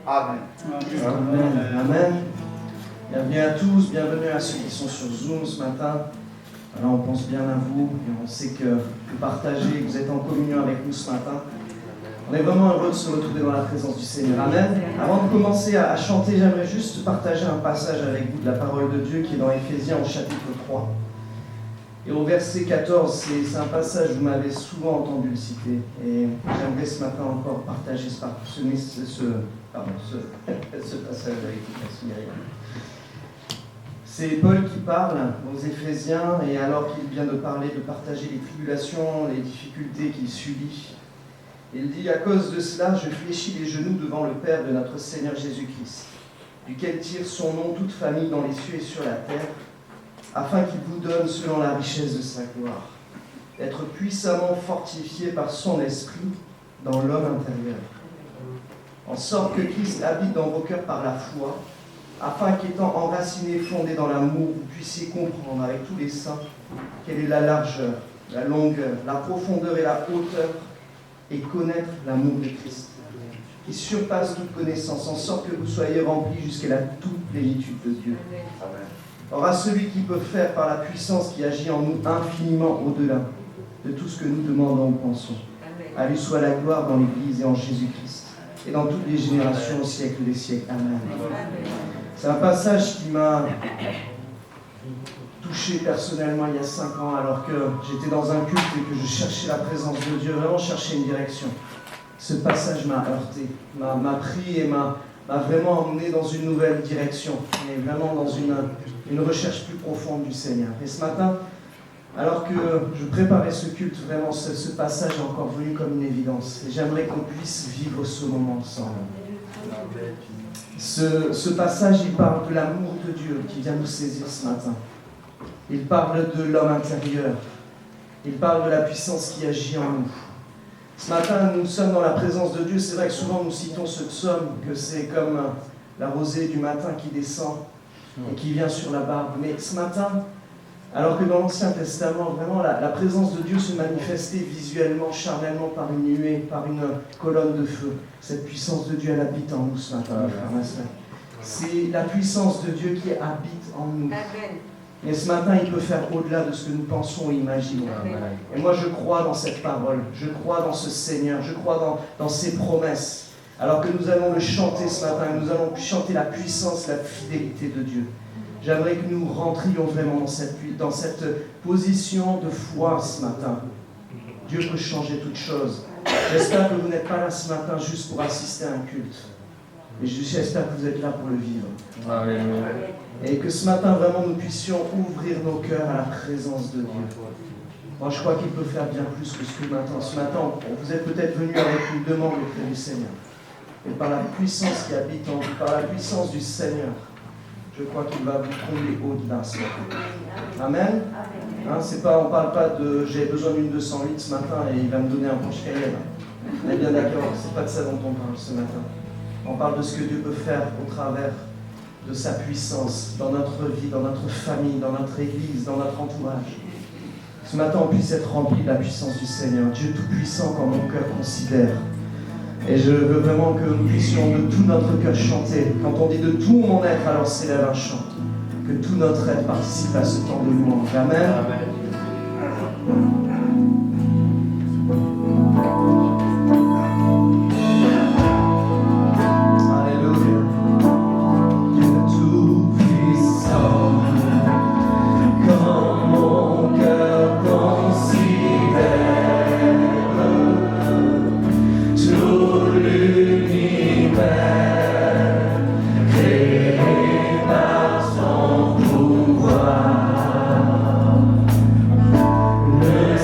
Amen. Amen. Amen. Bienvenue à tous, bienvenue à ceux qui sont sur Zoom ce matin. Alors on pense bien à vous et on sait que vous partagez, que vous êtes en communion avec nous ce matin. On est vraiment heureux de se retrouver dans la présence du Seigneur. Amen. Avant de commencer à chanter, j'aimerais juste partager un passage avec vous de la parole de Dieu qui est dans Éphésiens au chapitre 3. Et au verset 14, c'est un passage, vous m'avez souvent entendu le citer. Et j'aimerais ce matin encore partager ce passage avec vous. C'est Paul qui parle aux Éphésiens, et alors qu'il vient de partager les tribulations, les difficultés qu'il subit, il dit « À cause de cela, je fléchis les genoux devant le Père de notre Seigneur Jésus-Christ, duquel tire son nom toute famille dans les cieux et sur la terre, afin qu'il vous donne, selon la richesse de sa gloire, d'être puissamment fortifié par son esprit dans l'homme intérieur, en sorte que Christ habite dans vos cœurs par la foi, afin qu'étant enraciné et fondé dans l'amour, vous puissiez comprendre avec tous les saints quelle est la largeur, la longueur, la profondeur et la hauteur, et connaître l'amour de Christ, qui surpasse toute connaissance, en sorte que vous soyez remplis jusqu'à la toute plénitude de Dieu. Amen. Or à celui qui peut faire par la puissance qui agit en nous infiniment au-delà de tout ce que nous demandons ou pensons. À lui soit la gloire dans l'Église et en Jésus-Christ, et dans toutes les générations au siècle des siècles. Amen. C'est un passage qui m'a touché personnellement il y a 5 ans, alors que j'étais dans un culte et que je cherchais la présence de Dieu, vraiment cherchais une direction. Ce passage m'a heurté, m'a pris et m'a vraiment emmené dans une nouvelle direction, et vraiment dans une recherche plus profonde du Seigneur. Et ce matin, alors que je préparais ce culte, vraiment ce passage est encore venu comme une évidence. Et j'aimerais qu'on puisse vivre ce moment ensemble. Ce passage, il parle de l'amour de Dieu qui vient nous saisir ce matin. Il parle de l'homme intérieur. Il parle de la puissance qui agit en nous. Ce matin, nous sommes dans la présence de Dieu. C'est vrai que souvent nous citons ce psaume, que c'est comme la rosée du matin qui descend et qui vient sur la barbe. Mais ce matin, alors que dans l'Ancien Testament, vraiment la présence de Dieu se manifestait visuellement, charnellement par une nuée, par une colonne de feu. Cette puissance de Dieu, elle habite en nous ce matin, mes frères, mes sœurs. C'est la puissance de Dieu qui habite en nous. Et ce matin, il peut faire au-delà de ce que nous pensons ou imaginons. Et moi, je crois dans cette parole, je crois dans ce Seigneur, je crois dans ses promesses. Alors que nous allons le chanter ce matin, nous allons chanter la puissance, la fidélité de Dieu. J'aimerais que nous rentrions vraiment dans cette position de foi ce matin. Dieu peut changer toutes choses. J'espère que vous n'êtes pas là ce matin juste pour assister à un culte. Mais j'espère que vous êtes là pour le vivre. Amen. Et que ce matin, vraiment, nous puissions ouvrir nos cœurs à la présence de Dieu. Moi, je crois qu'il peut faire bien plus que ce que maintenant. Ce matin, vous êtes peut-être venus avec une demande auprès du Seigneur. Et par la puissance qui habite en vous, par la puissance du Seigneur, je crois qu'il va vous combler au-delà ce matin. Amen. Hein, on ne parle pas de j'ai besoin d'une 208 ce matin et il va me donner un Porsche Cayenne. On est bien d'accord, ce n'est pas de ça dont on parle ce matin. On parle de ce que Dieu peut faire au travers de sa puissance dans notre vie, dans notre famille, dans notre église, dans notre entourage. Ce matin, on puisse être rempli de la puissance du Seigneur, Dieu tout-puissant quand mon cœur considère. Et je veux vraiment que nous puissions de tout notre cœur chanter. Quand on dit de tout mon être, alors s'élève un chant. Que tout notre être participe à ce temps de louange. Amen. Amen. Pouvoir, le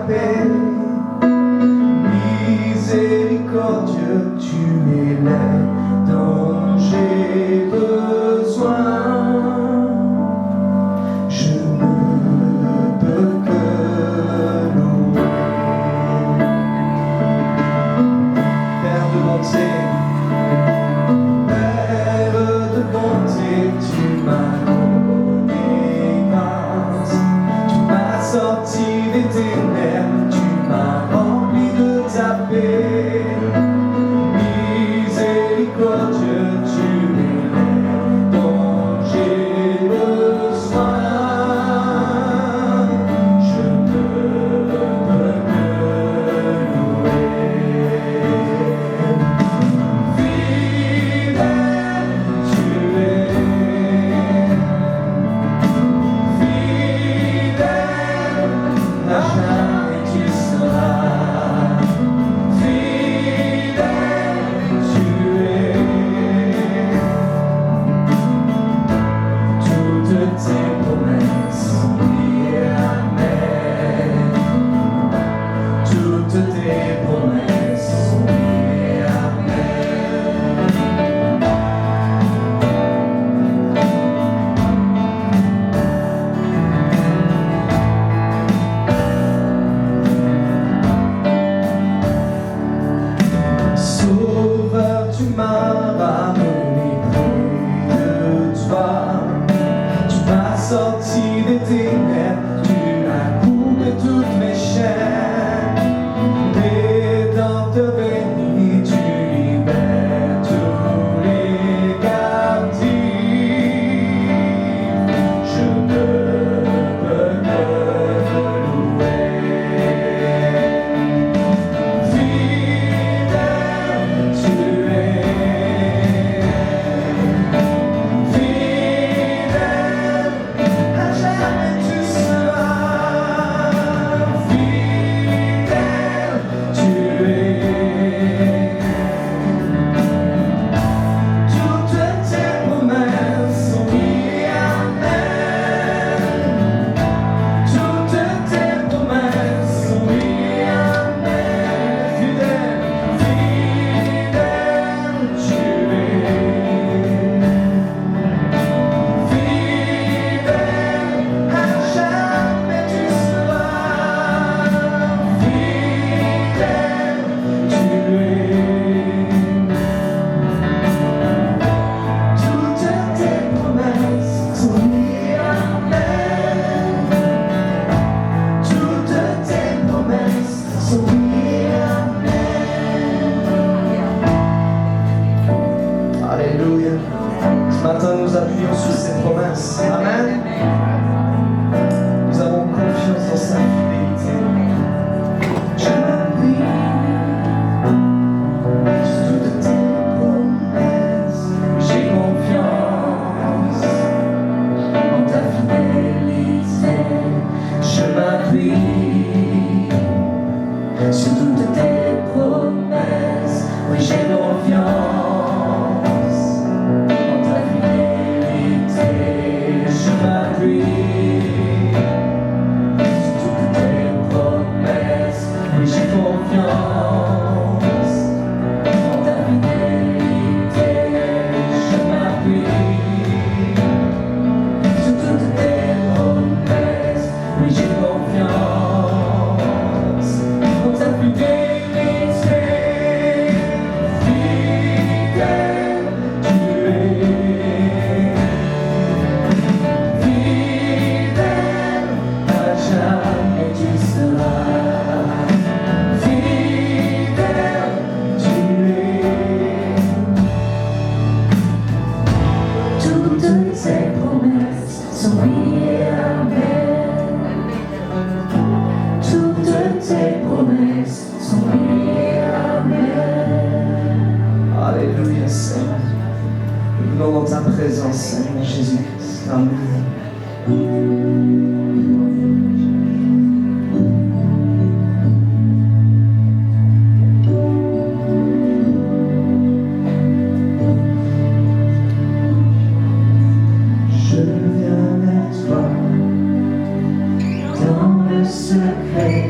paix. Miséricordieux, tu es l'aide dont j'ai besoin. Je ne peux que louer. Père de bonté, Père de bonté, tu m'as donné grâce. Tu m'as sorti des ténèbres, tu m'as rempli de ta paix. Miséricordieux, tu es l'aide dont j'ai besoin. Je ne peux que louer. Fidèle, tu es. Fidèle, à jamais tu seras. Fidèle, tu es. Toutes tes promesses sont liées à amen. Toutes tes promesses sont liées à amen. Sauveur, tu m'as ramené près de toi. Tu m'as sorti des ténèbres, tu as coupé toutes mes chaînes. Rédempteur béni, tu libères tous les captifs. Je ne peux que louer. Fidèle, tu es. Fidèle, à jamais tu seras. Fidèle, tu es. Toutes tes promesses sont liées à amen. Toutes tes promesses sont liées à amen. Fidèle, fidèle, tu es. Fidèle, à jamais tu seras. Fidèle, tu es. Toutes tes promesses sont liées à amen. Toutes tes promesses sont liées à amen. Alléluia. Ce matin, nous appuyons sur ces promesses. Amen. Nous avons confiance dans sa fidélité. Je m'appuie sur toutes tes promesses. J'ai confiance en ta fidélité. Je m'appuie sur toutes tes promesses. Oui, j'ai confiance en ta fidélité. Je m'appuie sur toutes tes promesses. Oui, j'ai confiance en ta fidélité. Je m'appuie sur toutes tes promesses. Oui, j'ai confiance en ta fidélité. Fidèle, tu es. Fidèle, à jamais tu seras. Fidèle, tu es. Toutes tes promesses sont liées à amen. Toutes tes promesses sont liées à amen. Alléluia, Seigneur. Nous venons dans ta présence, Seigneur Jésus-Christ. Amen. Je viens vers toi dans le secret.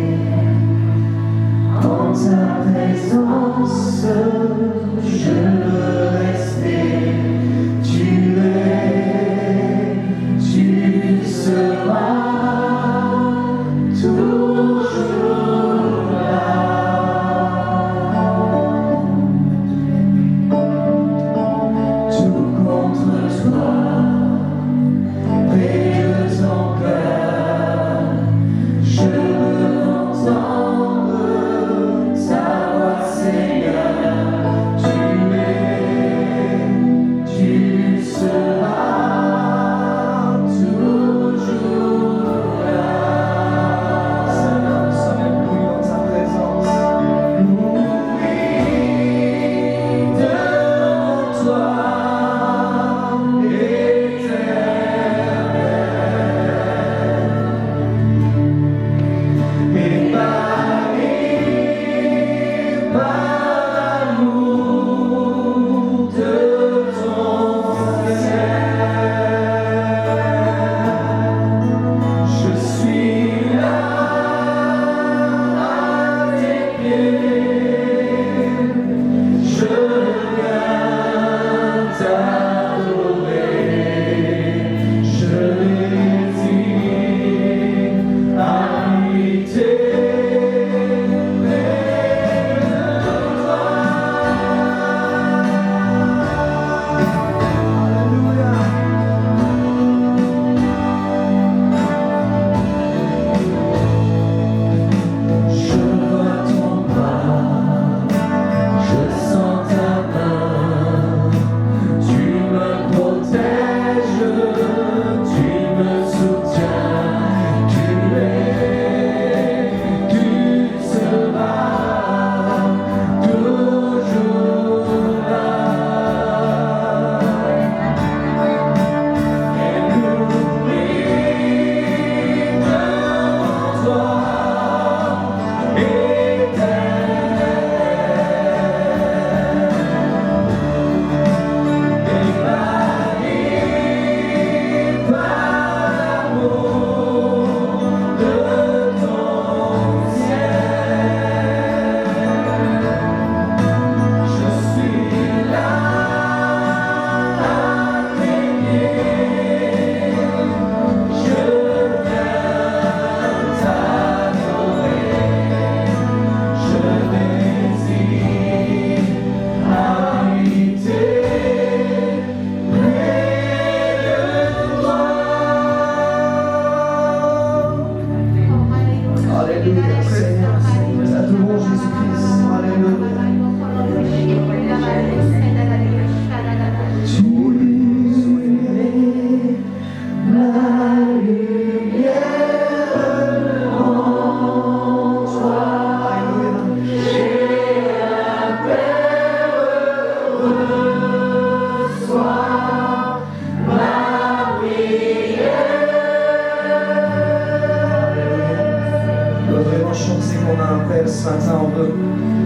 chance et qu'on a un Père ce matin, on veut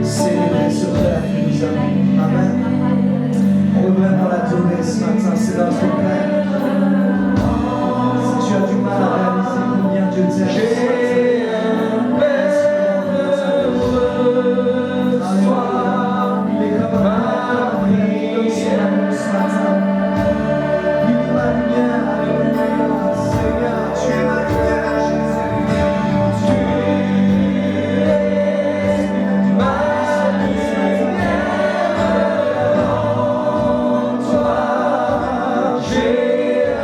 célébrer ce Père qui nous aime. Amen. On veut vraiment l'adorer ce matin, c'est notre Père. Si tu as du mal à réaliser combien Dieu t'aime, j'ai un Père. Alléluia. Il est comme un Père qui donne son amour ce matin. Il est ma lumière, alléluia. Seigneur, tu es ma lumière, Jésus. Tu es ma lumière. En toi, j'ai un Père heureux. Sois ma prière. Tu es ma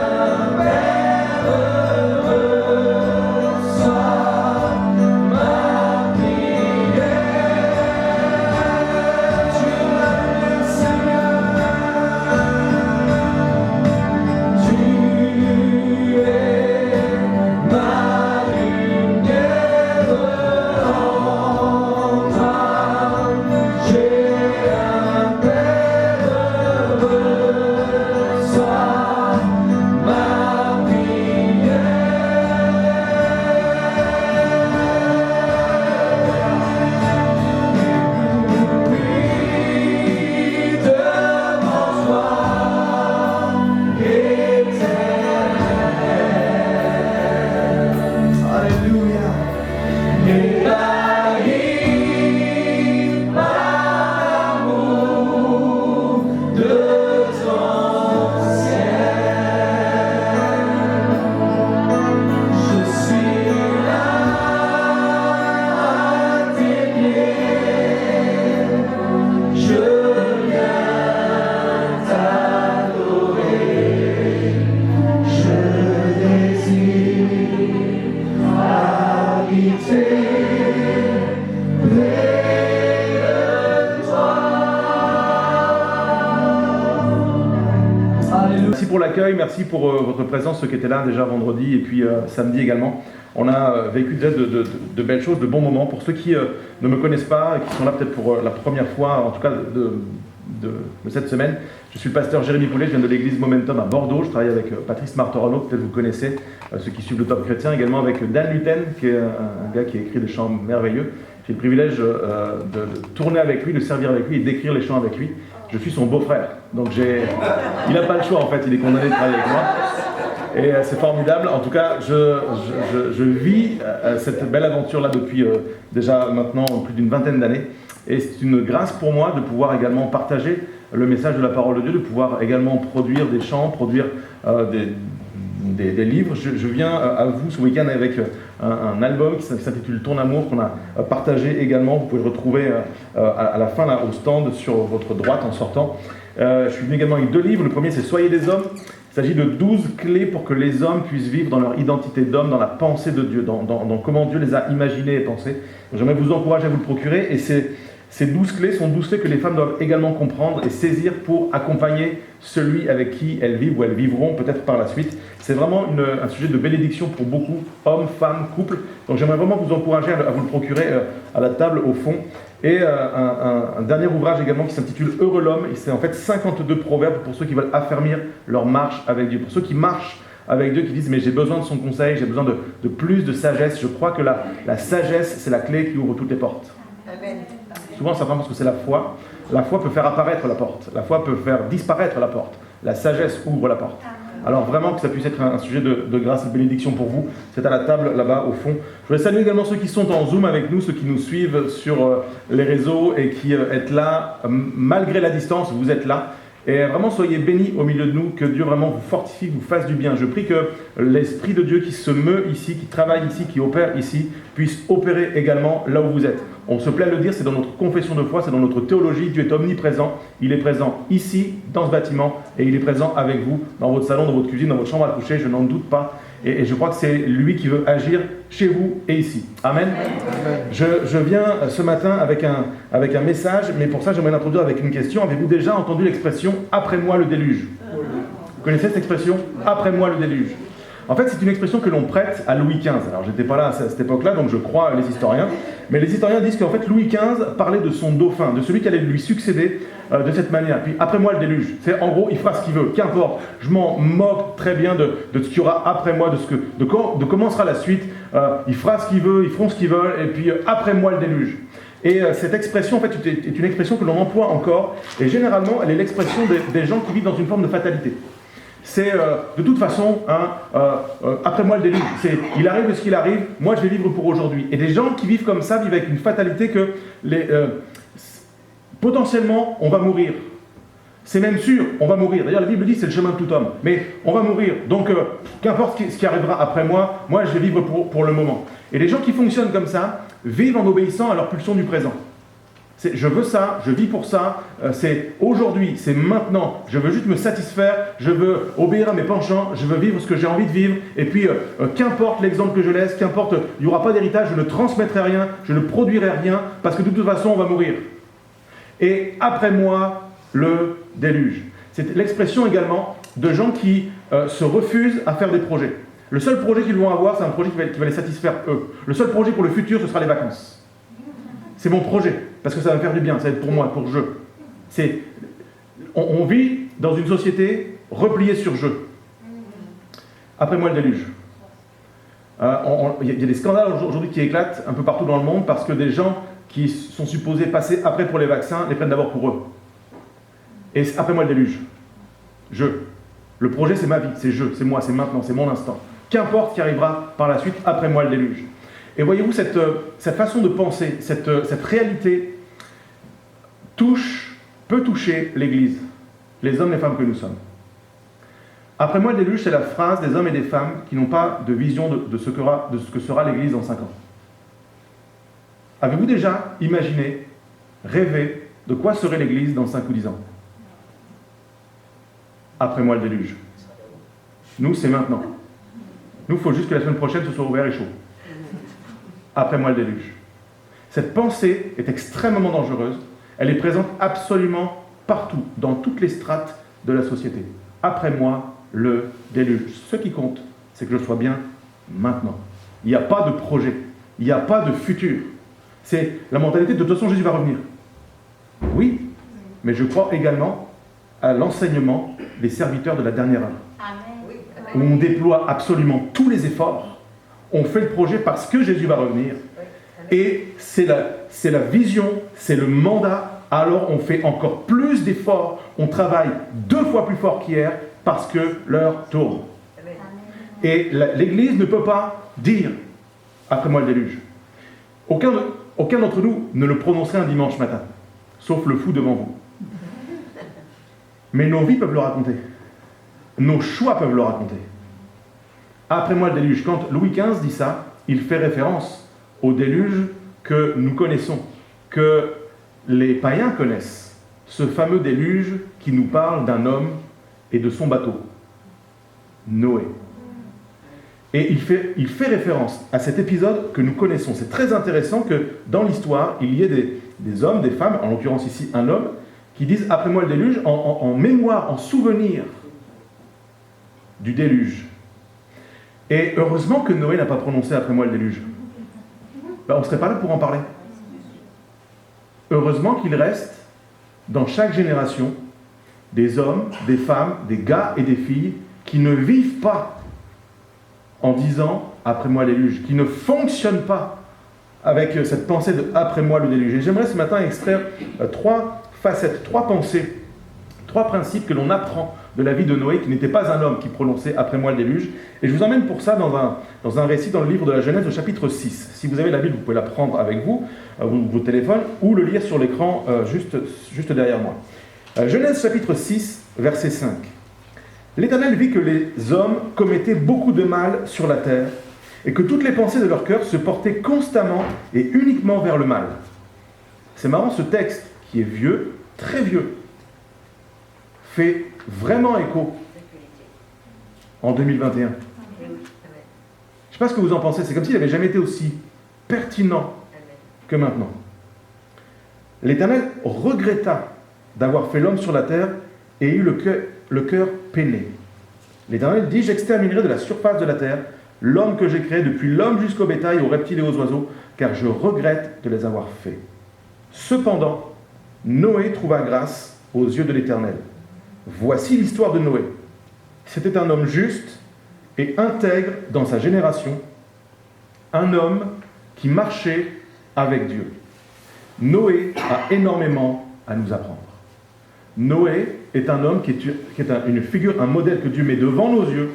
lumière, Seigneur. Tu es ma lumière en toi. J'ai un Père heureux. Sois ma prière. Puis devant toi, éternel. Alléluia. Élargi par l'amour de ton ciel. Je suis là à tes pieds. Je viens t'adorer. Je désire habiter près de toi. Alléluia. Merci pour l'accueil, merci pour votre présence, ceux qui étaient là déjà vendredi et puis samedi également. On a vécu déjà de belles choses, de bons moments. Pour ceux qui ne me connaissent pas et qui sont là peut-être pour la première fois, en tout cas de cette semaine, je suis le pasteur Jérémy Poulet, je viens de l'église Momentum à Bordeaux. Je travaille avec Patrice Martorano, peut-être vous connaissez, ceux qui suivent le Top Chrétien, également avec Dan Luten, qui est un gars qui écrit des chants merveilleux. J'ai le privilège de tourner avec lui, de servir avec lui et d'écrire les chants avec lui. Je suis son beau-frère, donc il n'a pas le choix en fait, il est condamné de travailler avec moi. Et c'est formidable. En tout cas, je vis cette belle aventure-là depuis déjà maintenant plus d'une vingtaine d'années. Et c'est une grâce pour moi de pouvoir également partager le message de la parole de Dieu, de pouvoir également produire des chants, produire des livres. Je viens à vous ce week-end avec un album qui s'intitule Ton amour, qu'on a partagé également. Vous pouvez le retrouver à la fin là, au stand sur votre droite en sortant. Je suis venu également avec 2 livres. Le premier, c'est Soyez des hommes. Il s'agit de 12 clés pour que les hommes puissent vivre dans leur identité d'homme, dans la pensée de Dieu, dans comment Dieu les a imaginés et pensés. J'aimerais vous encourager à vous le procurer. Et ces 12 clés sont 12 clés que les femmes doivent également comprendre et saisir pour accompagner celui avec qui elles vivent ou elles vivront peut-être par la suite. C'est vraiment un sujet de bénédiction pour beaucoup, hommes, femmes, couples. Donc j'aimerais vraiment vous encourager à vous le procurer à la table au fond. Et un dernier ouvrage également qui s'intitule Heureux l'homme. C'est en fait 52 proverbes pour ceux qui veulent affermir leur marche avec Dieu. Pour ceux qui marchent avec Dieu, qui disent mais j'ai besoin de son conseil, j'ai besoin de plus de sagesse. Je crois que la sagesse, c'est la clé qui ouvre toutes les portes. Amen. Souvent, ça pense que c'est la foi. La foi peut faire apparaître la porte. La foi peut faire disparaître la porte. La sagesse ouvre la porte. Alors vraiment que ça puisse être un sujet de grâce et de bénédiction pour vous. C'est à la table là-bas au fond. Je voudrais saluer également ceux qui sont en Zoom avec nous, ceux qui nous suivent sur les réseaux et qui êtes là malgré la distance. Vous êtes là. Et vraiment, soyez bénis au milieu de nous, que Dieu vraiment vous fortifie, vous fasse du bien. Je prie que l'Esprit de Dieu qui se meut ici, qui travaille ici, qui opère ici, puisse opérer également là où vous êtes. On se plaît de le dire, c'est dans notre confession de foi, c'est dans notre théologie. Dieu est omniprésent. Il est présent ici, dans ce bâtiment, et il est présent avec vous, dans votre salon, dans votre cuisine, dans votre chambre à coucher, je n'en doute pas. Et je crois que c'est lui qui veut agir chez vous et ici. Amen. Amen. Je viens ce matin avec un message, mais pour ça j'aimerais l'introduire avec une question. Avez-vous déjà entendu l'expression « Après moi le déluge » Vous connaissez cette expression ? « Après moi le déluge ». En fait, c'est une expression que l'on prête à Louis XV. Alors, j'étais pas là à cette époque-là, donc je crois les historiens. Mais les historiens disent qu'en fait, Louis XV parlait de son dauphin, de celui qui allait lui succéder de cette manière. Puis, après moi, le déluge. C'est en gros, il fera ce qu'il veut, qu'importe. Je m'en moque très bien de ce qu'il y aura après moi, de comment sera la suite. Il fera ce qu'il veut, ils feront ce qu'ils veulent, et puis après moi, le déluge. Et cette expression, en fait, est une expression que l'on emploie encore, et généralement, elle est l'expression des gens qui vivent dans une forme de fatalité. C'est de toute façon, après moi le déluge, il arrive ce qu'il arrive, moi je vais vivre pour aujourd'hui. Et des gens qui vivent comme ça vivent avec une fatalité que potentiellement on va mourir. C'est même sûr, on va mourir. D'ailleurs la Bible dit c'est le chemin de tout homme. Mais on va mourir, donc qu'importe ce qui arrivera après moi, moi je vais vivre pour le moment. Et les gens qui fonctionnent comme ça vivent en obéissant à leur pulsion du présent. Je veux ça, je vis pour ça, c'est aujourd'hui, c'est maintenant, je veux juste me satisfaire, je veux obéir à mes penchants, je veux vivre ce que j'ai envie de vivre, et puis qu'importe l'exemple que je laisse, qu'importe, il n'y aura pas d'héritage, je ne transmettrai rien, je ne produirai rien, parce que de toute façon on va mourir. Et après moi, le déluge. C'est l'expression également de gens qui se refusent à faire des projets. Le seul projet qu'ils vont avoir, c'est un projet qui va les satisfaire eux. Le seul projet pour le futur, ce sera les vacances. C'est mon projet, parce que ça va me faire du bien, ça va être pour moi, pour je. On vit dans une société repliée sur je. Après moi le déluge. Il y a des scandales aujourd'hui qui éclatent un peu partout dans le monde parce que des gens qui sont supposés passer après pour les vaccins les prennent d'abord pour eux. Et après moi le déluge. Je. Le projet c'est ma vie, c'est je, c'est moi, c'est maintenant, c'est mon instant. Qu'importe ce qui arrivera par la suite, après moi le déluge. Et voyez-vous, cette façon de penser, cette réalité peut toucher l'Église, les hommes et les femmes que nous sommes. Après moi, le déluge, c'est la phrase des hommes et des femmes qui n'ont pas de vision de ce que sera l'Église dans 5 ans. Avez-vous déjà imaginé, rêvé de quoi serait l'Église dans 5 ou 10 ans? Après moi, le déluge. Nous, c'est maintenant. Nous, il faut juste que la semaine prochaine, ce soit ouvert et chaud. Après moi le déluge. Cette pensée est extrêmement dangereuse. Elle est présente absolument partout, dans toutes les strates de la société. Après moi le déluge. Ce qui compte, c'est que je sois bien maintenant. Il n'y a pas de projet. Il n'y a pas de futur. C'est la mentalité de toute façon Jésus va revenir. Oui, mais je crois également à l'enseignement des serviteurs de la dernière heure. Où on déploie absolument tous les efforts. On fait le projet parce que Jésus va revenir. Et c'est la vision, c'est le mandat. Alors on fait encore plus d'efforts. On travaille 2 fois plus fort qu'hier parce que l'heure tourne. Et l'Église ne peut pas dire « après moi le déluge ». Aucun d'entre nous ne le prononcerait un dimanche matin, sauf le fou devant vous. Mais nos vies peuvent le raconter. Nos choix peuvent le raconter. Après moi le déluge. Quand Louis XV dit ça, il fait référence au déluge que nous connaissons, que les païens connaissent. Ce fameux déluge qui nous parle d'un homme et de son bateau, Noé. Et il fait référence à cet épisode que nous connaissons. C'est très intéressant que dans l'histoire, il y ait des hommes, des femmes, en l'occurrence ici un homme, qui disent après moi le déluge en mémoire, en souvenir du déluge. Et heureusement que Noé n'a pas prononcé après moi le déluge. On ne serait pas là pour en parler. Heureusement qu'il reste dans chaque génération des hommes, des femmes, des gars et des filles qui ne vivent pas en disant après moi le déluge, qui ne fonctionnent pas avec cette pensée de après moi le déluge. Et j'aimerais ce matin extraire 3 facettes, 3 pensées, 3 principes que l'on apprend de la vie de Noé, qui n'était pas un homme qui prononçait après moi le déluge. Et je vous emmène pour ça dans un récit dans le livre de la Genèse au chapitre 6. Si vous avez la Bible, vous pouvez la prendre avec vous, vos téléphones, ou le lire sur l'écran juste derrière moi. Genèse chapitre 6, verset 5. L'Éternel vit que les hommes commettaient beaucoup de mal sur la terre, et que toutes les pensées de leur cœur se portaient constamment et uniquement vers le mal. C'est marrant, ce texte qui est vieux, très vieux, fait vraiment écho en 2021. Je ne sais pas ce que vous en pensez, c'est comme s'il n'avait jamais été aussi pertinent que maintenant. L'Éternel regretta d'avoir fait l'homme sur la terre et eut le cœur peiné. L'Éternel dit, j'exterminerai de la surface de la terre l'homme que j'ai créé, depuis l'homme jusqu'au bétail, aux reptiles et aux oiseaux, car je regrette de les avoir faits. Cependant, Noé trouva grâce aux yeux de l'Éternel. Voici l'histoire de Noé. C'était un homme juste et intègre dans sa génération, un homme qui marchait avec Dieu. Noé a énormément à nous apprendre. Noé est un homme qui est une figure, un modèle que Dieu met devant nos yeux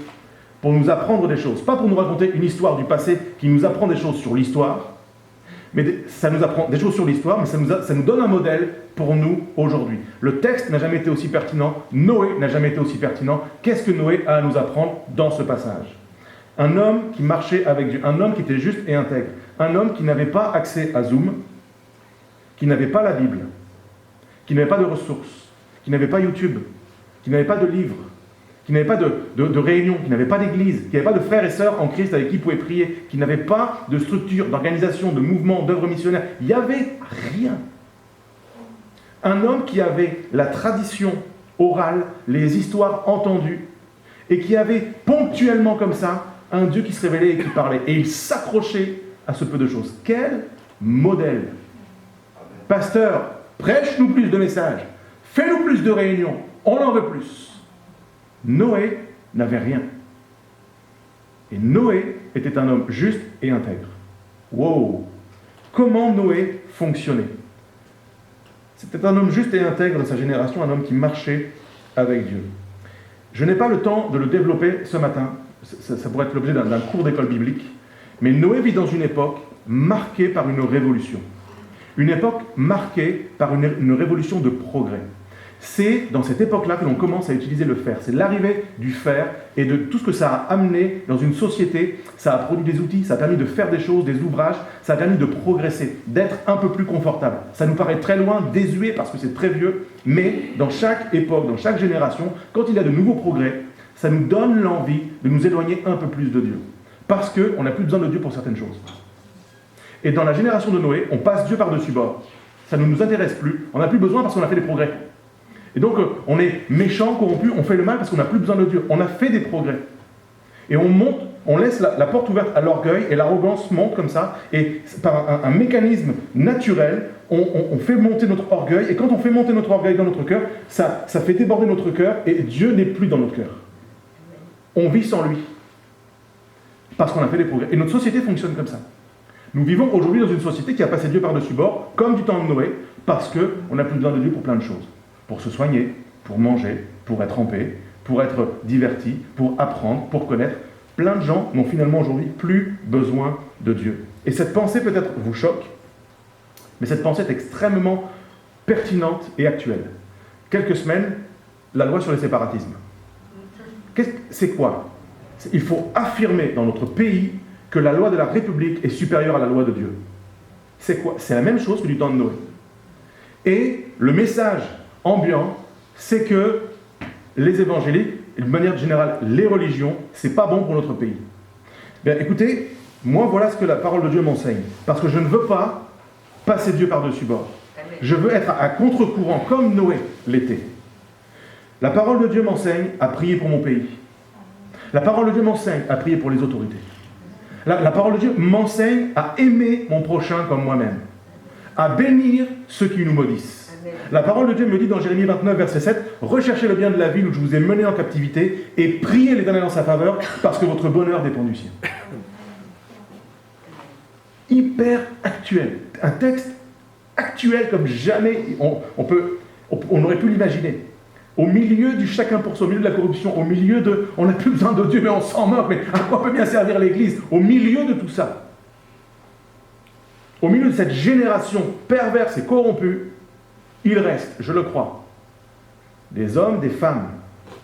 pour nous apprendre des choses. Pas pour nous raconter une histoire du passé qui nous apprend des choses sur l'histoire, mais ça nous apprend des choses sur l'histoire, mais ça nous donne un modèle pour nous aujourd'hui. Le texte n'a jamais été aussi pertinent, Noé n'a jamais été aussi pertinent. Qu'est-ce que Noé a à nous apprendre dans ce passage? Un homme qui marchait avec Dieu, un homme qui était juste et intègre, un homme qui n'avait pas accès à Zoom, qui n'avait pas la Bible, qui n'avait pas de ressources, qui n'avait pas YouTube, qui n'avait pas de livres, qui n'avait pas de réunion, qui n'avait pas d'église, qui n'avait pas de frères et sœurs en Christ avec qui il pouvait prier, qui n'avait pas de structure, d'organisation, de mouvement, d'œuvre missionnaire. Il n'y avait rien. Un homme qui avait la tradition orale, les histoires entendues, et qui avait ponctuellement comme ça un Dieu qui se révélait et qui parlait. Et il s'accrochait à ce peu de choses. Quel modèle! Pasteur, prêche-nous plus de messages, fais-nous plus de réunions, on en veut plus. Noé n'avait rien. Et Noé était un homme juste et intègre. Wow! Comment Noé fonctionnait? C'était un homme juste et intègre de sa génération, un homme qui marchait avec Dieu. Je n'ai pas le temps de le développer ce matin, ça pourrait être l'objet d'un cours d'école biblique, mais Noé vit dans une époque marquée par une révolution. Une époque marquée par une révolution de progrès. C'est dans cette époque-là que l'on commence à utiliser le fer. C'est l'arrivée du fer et de tout ce que ça a amené dans une société. Ça a produit des outils, ça a permis de faire des choses, des ouvrages, ça a permis de progresser, d'être un peu plus confortable. Ça nous paraît très loin, désuet parce que c'est très vieux, mais dans chaque époque, dans chaque génération, quand il y a de nouveaux progrès, ça nous donne l'envie de nous éloigner un peu plus de Dieu. Parce qu'on n'a plus besoin de Dieu pour certaines choses. Et dans la génération de Noé, on passe Dieu par-dessus bord. Ça ne nous intéresse plus, on n'a plus besoin parce qu'on a fait des progrès. Et donc, on est méchant, corrompu, on fait le mal parce qu'on n'a plus besoin de Dieu. On a fait des progrès. Et on monte, on laisse la porte ouverte à l'orgueil, et l'arrogance monte comme ça, et par un mécanisme naturel, on fait monter notre orgueil, et quand on fait monter notre orgueil dans notre cœur, ça fait déborder notre cœur, et Dieu n'est plus dans notre cœur. On vit sans lui. Parce qu'on a fait des progrès. Et notre société fonctionne comme ça. Nous vivons aujourd'hui dans une société qui a passé Dieu par-dessus bord, comme du temps de Noé, parce qu'on n'a plus besoin de Dieu pour plein de choses. Pour se soigner, pour manger, pour être en paix, pour être diverti, pour apprendre, pour connaître. Plein de gens n'ont finalement aujourd'hui plus besoin de Dieu. Et cette pensée peut-être vous choque, mais cette pensée est extrêmement pertinente et actuelle. Quelques semaines, la loi sur les séparatismes. C'est quoi? Il faut affirmer dans notre pays que la loi de la République est supérieure à la loi de Dieu. C'est quoi? C'est la même chose que du temps de Noé. Et le message ambiant, c'est que les évangéliques, et de manière générale les religions, c'est pas bon pour notre pays. Bien, écoutez, moi voilà ce que la parole de Dieu m'enseigne. Parce que je ne veux pas passer Dieu par-dessus bord. Je veux être à contre-courant, comme Noé l'était. La parole de Dieu m'enseigne à prier pour mon pays. La parole de Dieu m'enseigne à prier pour les autorités. La parole de Dieu m'enseigne à aimer mon prochain comme moi-même. À bénir ceux qui nous maudissent. La parole de Dieu me dit dans Jérémie 29, verset 7, « Recherchez le bien de la ville où je vous ai mené en captivité et priez l'Éternel en sa faveur, parce que votre bonheur dépend du sien. » Hyper actuel. Un texte actuel comme jamais on aurait pu l'imaginer. Au milieu du chacun pour soi, au milieu de la corruption, au milieu de « on n'a plus besoin de Dieu, mais on s'en moque, mais à quoi peut bien servir l'Église ?» Au milieu de tout ça, au milieu de cette génération perverse et corrompue, il reste, je le crois, des hommes, des femmes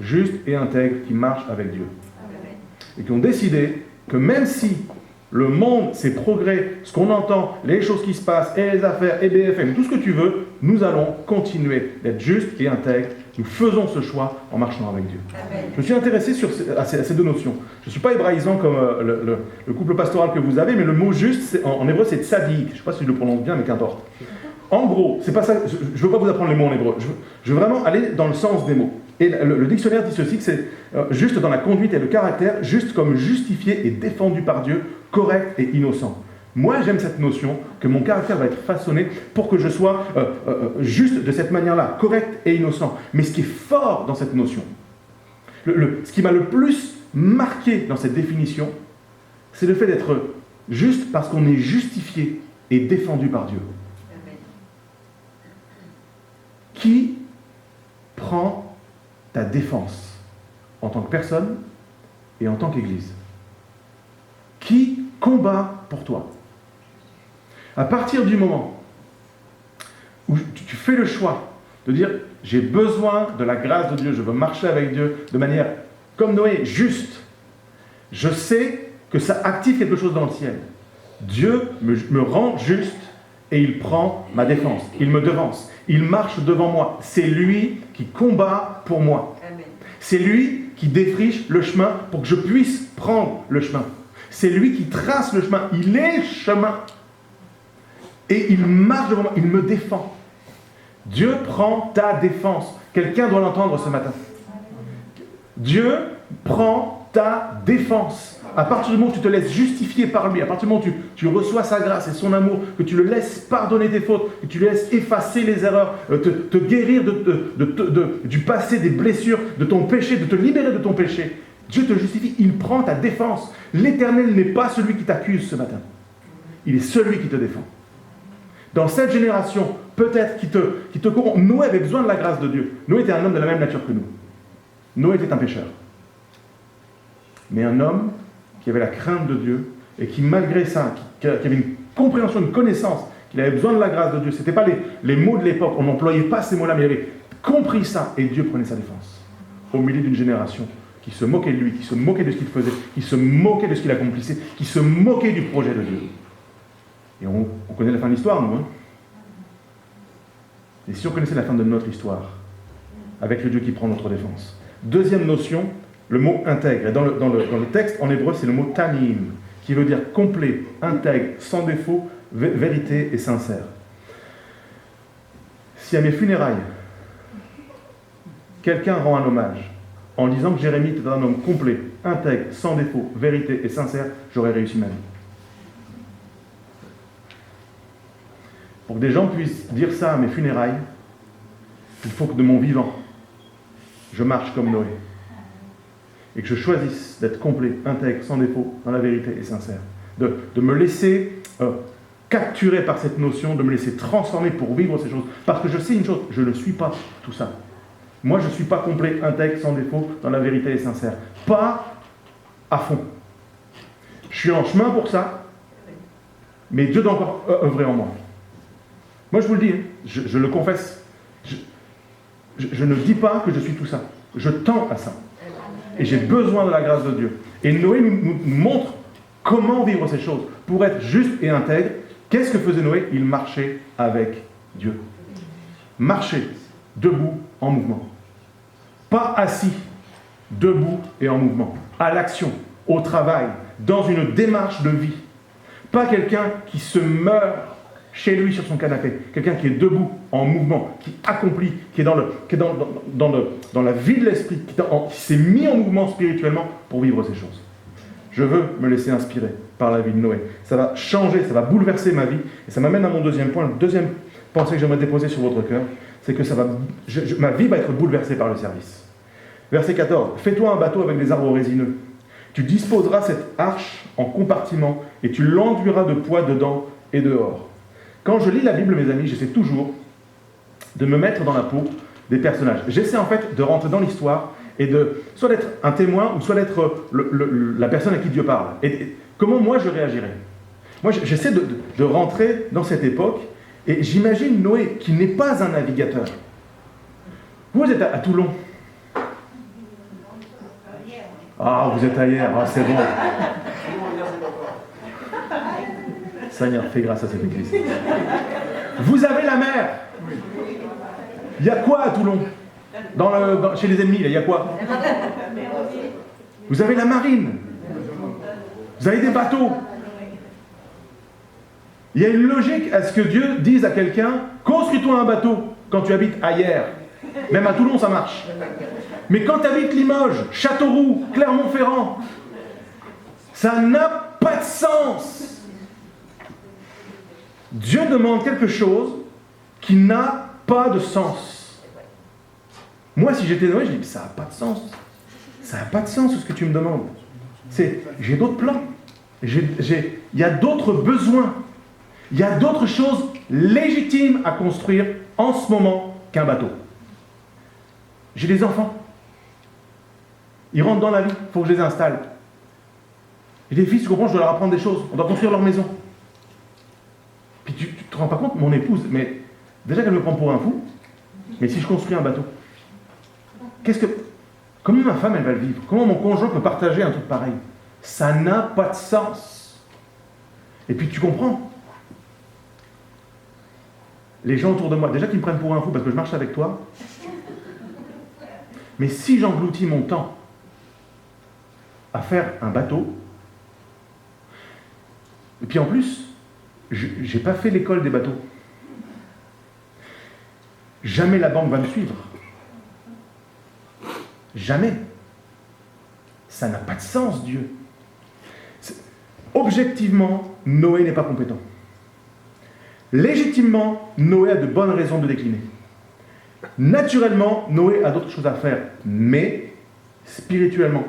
justes et intègres qui marchent avec Dieu. Et qui ont décidé que même si le monde, ses progrès, ce qu'on entend, les choses qui se passent, et les affaires, et BFM, tout ce que tu veux, nous allons continuer d'être justes et intègres. Nous faisons ce choix en marchant avec Dieu. Amen. Je me suis intéressé à ces deux notions. Je ne suis pas hébraïsant comme le couple pastoral que vous avez, mais le mot juste, en hébreu, c'est tzadik. Je ne sais pas si je le prononce bien, mais qu'importe. En gros, c'est pas ça. Je ne veux pas vous apprendre les mots en hébreu. Je veux vraiment aller dans le sens des mots. Et le dictionnaire dit ceci, que c'est juste dans la conduite et le caractère, juste comme justifié et défendu par Dieu, correct et innocent. Moi, j'aime cette notion que mon caractère va être façonné pour que je sois juste de cette manière-là, correct et innocent. Mais ce qui est fort dans cette notion, ce qui m'a le plus marqué dans cette définition, c'est le fait d'être juste parce qu'on est justifié et défendu par Dieu. Qui prend ta défense en tant que personne et en tant qu'Église? Qui combat pour toi? À partir du moment où tu fais le choix de dire « j'ai besoin de la grâce de Dieu, je veux marcher avec Dieu de manière, comme Noé, juste », je sais que ça active quelque chose dans le ciel. Dieu me rend juste et il prend ma défense, il me devance, il marche devant moi. C'est lui qui combat pour moi. Amen. C'est lui qui défriche le chemin pour que je puisse prendre le chemin. C'est lui qui trace le chemin, il est chemin. Et il marche devant moi, il me défend. Dieu prend ta défense. Quelqu'un doit l'entendre ce matin. Dieu prend ta défense. À partir du moment où tu te laisses justifier par lui, à partir du moment où tu reçois sa grâce et son amour, que tu le laisses pardonner tes fautes, que tu le laisses effacer les erreurs, te guérir du passé, des blessures, de ton péché, de te libérer de ton péché, Dieu te justifie, il prend ta défense. L'Éternel n'est pas celui qui t'accuse ce matin. Il est celui qui te défend. Dans cette génération, peut-être qui te corrompt, Noé avait besoin de la grâce de Dieu. Noé était un homme de la même nature que nous. Noé était un pécheur. Mais un homme qui avait la crainte de Dieu et qui, malgré ça, qui avait une compréhension, une connaissance, qu'il avait besoin de la grâce de Dieu. Ce n'étaient pas les mots de l'époque, on n'employait pas ces mots-là, mais il avait compris ça et Dieu prenait sa défense. Au milieu d'une génération qui se moquait de lui, qui se moquait de ce qu'il faisait, qui se moquait de ce qu'il accomplissait, qui se moquait du projet de Dieu. Et on connaît la fin de l'histoire, nous. Et si on connaissait la fin de notre histoire, avec le Dieu qui prend notre défense. Deuxième notion, le mot intègre. Et dans le texte, en hébreu, c'est le mot tamim, qui veut dire complet, intègre, sans défaut, vérité et sincère. Si à mes funérailles, quelqu'un rend un hommage en disant que Jérémie était un homme complet, intègre, sans défaut, vérité et sincère, j'aurais réussi ma vie. Pour que des gens puissent dire ça à mes funérailles, il faut que de mon vivant, je marche comme Noé. Et que je choisisse d'être complet, intègre, sans défaut, dans la vérité et sincère. De me laisser capturer par cette notion, de me laisser transformer pour vivre ces choses. Parce que je sais une chose, je ne suis pas tout ça. Moi, je ne suis pas complet, intègre, sans défaut, dans la vérité et sincère. Pas à fond. Je suis en chemin pour ça, mais Dieu doit encore œuvrer en moi. Moi, je vous le dis, je le confesse. Je ne dis pas que je suis tout ça. Je tends à ça. Et j'ai besoin de la grâce de Dieu. Et Noé nous montre comment vivre ces choses. Pour être juste et intègre, qu'est-ce que faisait Noé? Il marchait avec Dieu. Marcher, debout, en mouvement. Pas assis, debout et en mouvement. À l'action, au travail, dans une démarche de vie. Pas quelqu'un qui se meurt chez lui sur son canapé. Quelqu'un qui est debout, en mouvement, qui accomplit, qui est dans la vie de l'esprit, qui s'est mis en mouvement spirituellement pour vivre ces choses. Je veux me laisser inspirer par la vie de Noé. Ça va changer, ça va bouleverser ma vie. Et ça m'amène à mon deuxième point. Le deuxième pensée que j'aimerais déposer sur votre cœur, c'est que ma vie va être bouleversée par le service. Verset 14. Fais-toi un bateau avec des arbres résineux. Tu disposeras cette arche en compartiments et tu l'enduiras de poids dedans et dehors. Quand je lis la Bible, mes amis, j'essaie toujours de me mettre dans la peau des personnages. J'essaie en fait de rentrer dans l'histoire et soit d'être un témoin ou soit d'être la personne à qui Dieu parle. Et comment moi je réagirais? Moi j'essaie de rentrer dans cette époque et j'imagine Noé qui n'est pas un navigateur. Vous êtes à Toulon. Ah, vous êtes ailleurs, ah, c'est bon. Seigneur, fais grâce à cette église. Vous avez la mer. Il y a quoi à Toulon? Chez les ennemis, il y a quoi? Vous avez la marine. Vous avez des bateaux. Il y a une logique à ce que Dieu dise à quelqu'un, construis-toi un bateau quand tu habites ailleurs. Même à Toulon, ça marche. Mais quand tu habites Limoges, Châteauroux, Clermont-Ferrand, ça n'a pas de sens. Dieu demande quelque chose qui n'a pas de sens. Moi, si j'étais Noé, je dis, ça n'a pas de sens. Ça n'a pas de sens ce que tu me demandes. J'ai d'autres plans. Il y a d'autres besoins. Il y a d'autres choses légitimes à construire en ce moment qu'un bateau. J'ai des enfants. Ils rentrent dans la vie, il faut que je les installe. J'ai des fils, tu comprends, je dois leur apprendre des choses. On doit construire leur maison. Puis tu te rends pas compte, mon épouse, mais déjà qu'elle me prend pour un fou, mais si je construis un bateau, comment ma femme elle va le vivre? Comment mon conjoint peut partager un truc pareil? Ça n'a pas de sens. Et puis tu comprends, les gens autour de moi, déjà qu'ils me prennent pour un fou parce que je marche avec toi, mais si j'engloutis mon temps à faire un bateau, et puis en plus, j'ai pas fait l'école des bateaux. Jamais la banque va me suivre. Jamais. Ça n'a pas de sens, Dieu. Objectivement, Noé n'est pas compétent. Légitimement, Noé a de bonnes raisons de décliner. Naturellement, Noé a d'autres choses à faire. Mais, spirituellement,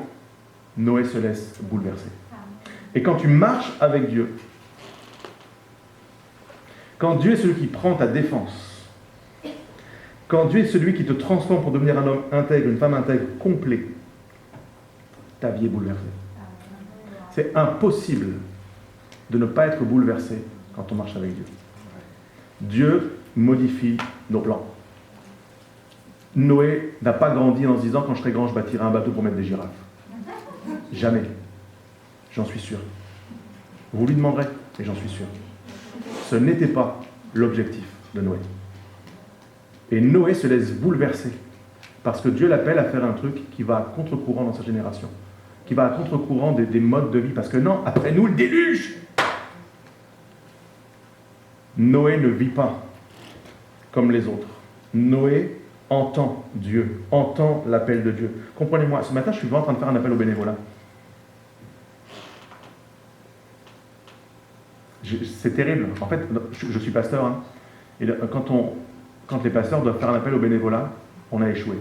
Noé se laisse bouleverser. Et quand tu marches avec Dieu, quand Dieu est celui qui prend ta défense, quand Dieu est celui qui te transforme pour devenir un homme intègre, une femme intègre, complet, ta vie est bouleversée. C'est impossible de ne pas être bouleversé quand on marche avec Dieu. Dieu modifie nos plans. Noé n'a pas grandi en se disant, quand je serai grand, je bâtirai un bateau pour mettre des girafes. Jamais. J'en suis sûr. Vous lui demanderez, et j'en suis sûr. Ce n'était pas l'objectif de Noé. Et Noé se laisse bouleverser parce que Dieu l'appelle à faire un truc qui va à contre-courant dans sa génération, qui va à contre-courant des modes de vie. Parce que non, après nous, le déluge. Noé ne vit pas comme les autres. Noé entend Dieu, entend l'appel de Dieu. Comprenez-moi, ce matin, je suis en train de faire un appel au bénévolat. C'est terrible. En fait, je suis pasteur, hein, et quand les pasteurs doivent faire un appel au bénévolat, on a échoué.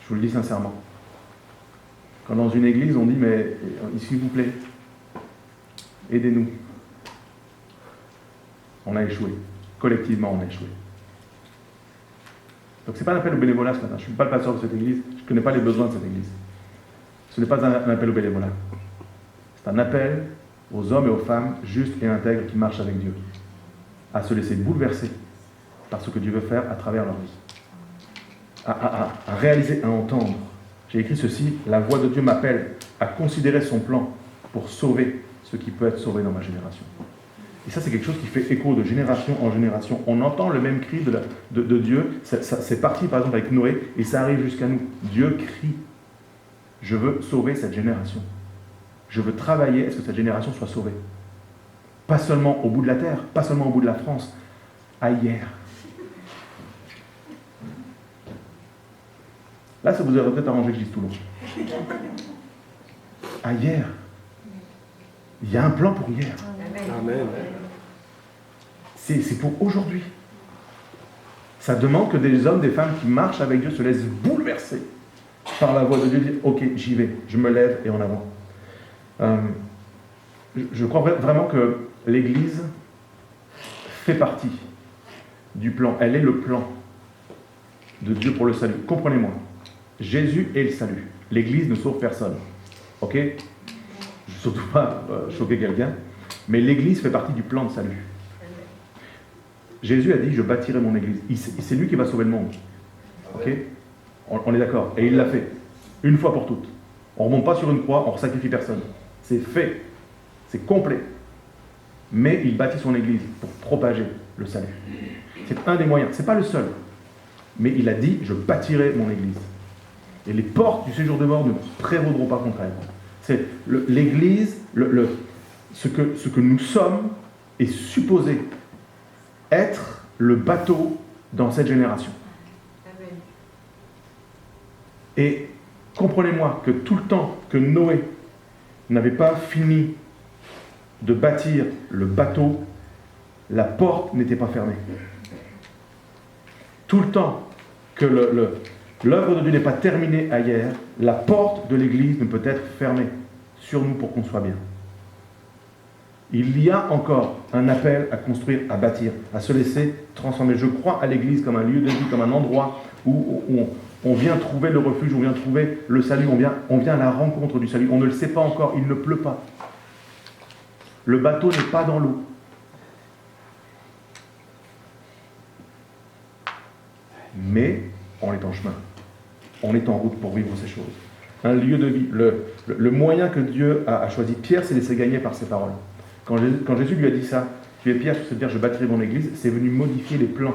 Je vous le dis sincèrement. Quand dans une église, on dit, mais s'il vous plaît, aidez-nous. On a échoué. Collectivement, on a échoué. Donc c'est pas un appel au bénévolat ce matin. Je ne suis pas le pasteur de cette église. Je ne connais pas les besoins de cette église. Ce n'est pas un appel au bénévolat. C'est un appel aux hommes et aux femmes justes et intègres qui marchent avec Dieu, à se laisser bouleverser par ce que Dieu veut faire à travers leur vie, à réaliser, à entendre. J'ai écrit ceci, la voix de Dieu m'appelle à considérer son plan pour sauver ce qui peut être sauvé dans ma génération. Et ça, c'est quelque chose qui fait écho de génération en génération. On entend le même cri de Dieu. C'est parti, par exemple, avec Noé, et ça arrive jusqu'à nous. Dieu crie, je veux sauver cette génération. Je veux travailler à ce que cette génération soit sauvée. Pas seulement au bout de la terre, pas seulement au bout de la France, ailleurs. Là, ça vous aurait peut-être arrangé que je dise Toulon. Ailleurs. Il y a un plan pour hier. Amen. C'est pour aujourd'hui. Ça demande que des hommes, des femmes qui marchent avec Dieu se laissent bouleverser par la voix de Dieu, dire ok, j'y vais, je me lève et en avant. Je crois vraiment que l'Église fait partie du plan. Elle est le plan de Dieu pour le salut. Comprenez-moi. Jésus est le salut. L'Église ne sauve personne. Ok? Je ne veux surtout pas choquer quelqu'un, mais l'Église fait partie du plan de salut. Jésus a dit, je bâtirai mon Église. C'est lui qui va sauver le monde. Ok? On est d'accord. Et il l'a fait. Une fois pour toutes. On ne remonte pas sur une croix, on ne sacrifie personne. C'est fait. C'est complet. Mais il bâtit son Église pour propager le salut. C'est un des moyens. Ce n'est pas le seul. Mais il a dit, je bâtirai mon Église. Et les portes du séjour de mort ne prévaudront pas contre elle. C'est l'Église, ce que nous sommes est supposé être le bateau dans cette génération. Et comprenez-moi que tout le temps que Noé n'avait pas fini de bâtir le bateau, la porte n'était pas fermée. Tout le temps que l'œuvre de Dieu n'est pas terminée ailleurs, la porte de l'Église ne peut être fermée sur nous pour qu'on soit bien. Il y a encore un appel à construire, à bâtir, à se laisser transformer. Je crois à l'Église comme un lieu de vie, comme un endroit où on vient trouver le refuge, on vient trouver le salut, on vient à la rencontre du salut. On ne le sait pas encore, il ne pleut pas. Le bateau n'est pas dans l'eau. Mais on est en chemin. On est en route pour vivre ces choses. Un lieu de vie. Le moyen que Dieu a choisi, Pierre s'est laissé gagner par ses paroles. Quand Jésus lui a dit ça, tu es Pierre, sur cette pierre je bâtirai mon église, c'est venu modifier les plans